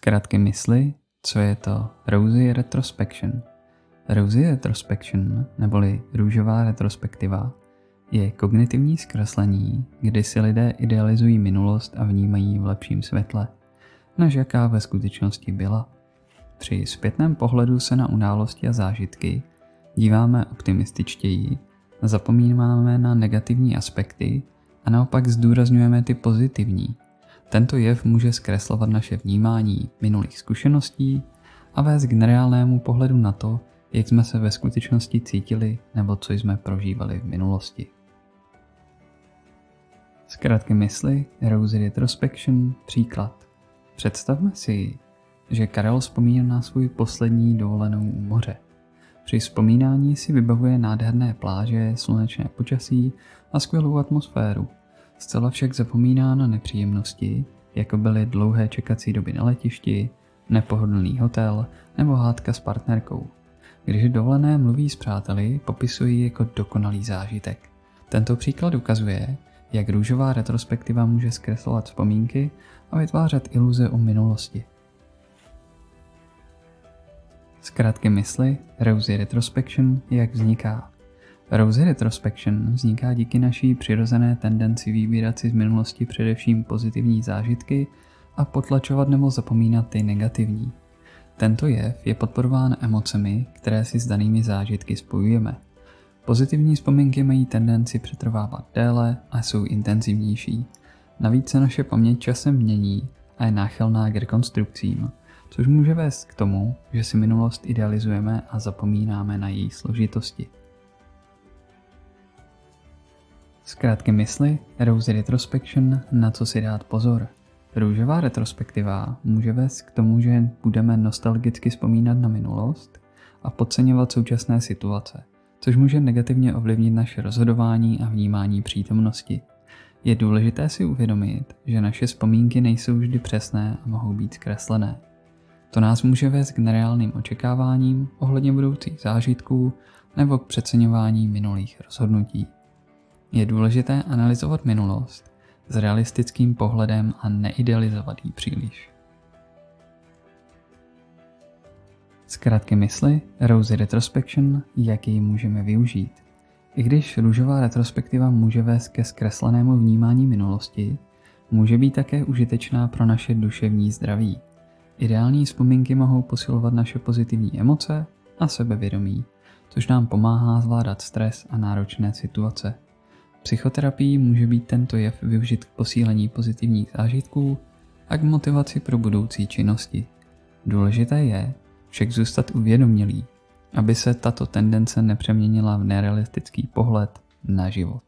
Zkrátky mysli, co je to Rosy Retrospection. Rosy Retrospection, neboli růžová retrospektiva, je kognitivní zkreslení, kdy si lidé idealizují minulost a vnímají v lepším světle, než jaká ve skutečnosti byla. Při zpětném pohledu se na události a zážitky díváme optimističtěji, zapomínáme na negativní aspekty a naopak zdůrazňujeme ty pozitivní. Tento jev může zkreslovat naše vnímání minulých zkušeností a vést k nereálnému pohledu na to, jak jsme se ve skutečnosti cítili nebo co jsme prožívali v minulosti. Zkrátky mysli, Rosy Retrospection, příklad. Představme si, že Karel vzpomíná na svou poslední dovolenou u moře. Při vzpomínání si vybavuje nádherné pláže, slunečné počasí a skvělou atmosféru. Zcela však zapomíná na nepříjemnosti, jako byly dlouhé čekací doby na letišti, nepohodlný hotel nebo hádka s partnerkou. Když dovolené mluví s přáteli, popisují jako dokonalý zážitek. Tento příklad ukazuje, jak růžová retrospektiva může zkreslovat vzpomínky a vytvářet iluze o minulosti. Zkrátky mysli, Rosy Retrospection, jak vzniká. Rosy Retrospection vzniká díky naší přirozené tendenci vybírat si z minulosti především pozitivní zážitky a potlačovat nebo zapomínat ty negativní. Tento jev je podporován emocemi, které si s danými zážitky spojujeme. Pozitivní vzpomínky mají tendenci přetrvávat déle a jsou intenzivnější. Navíc se naše paměť časem mění a je náchylná k rekonstrukcím, což může vést k tomu, že si minulost idealizujeme a zapomínáme na její složitosti. Zkrátky mysli, Rosy Retrospection, na co si dát pozor. Růžová retrospektiva může vést k tomu, že budeme nostalgicky vzpomínat na minulost a podceňovat současné situace, což může negativně ovlivnit naše rozhodování a vnímání přítomnosti. Je důležité si uvědomit, že naše vzpomínky nejsou vždy přesné a mohou být zkreslené. To nás může vést k nereálným očekáváním ohledně budoucích zážitků nebo k přeceňování minulých rozhodnutí. Je důležité analyzovat minulost s realistickým pohledem a neidealizovat ji příliš. Zkrátky mysli, Rosy Retrospection, jak ji můžeme využít. I když růžová retrospektiva může vést ke zkreslenému vnímání minulosti, může být také užitečná pro naše duševní zdraví. Ideální vzpomínky mohou posilovat naše pozitivní emoce a sebevědomí, což nám pomáhá zvládat stres a náročné situace. Psychoterapií může být tento jev využit k posílení pozitivních zážitků a k motivaci pro budoucí činnosti. Důležité je však zůstat uvědomělý, aby se tato tendence nepřeměnila v nerealistický pohled na život.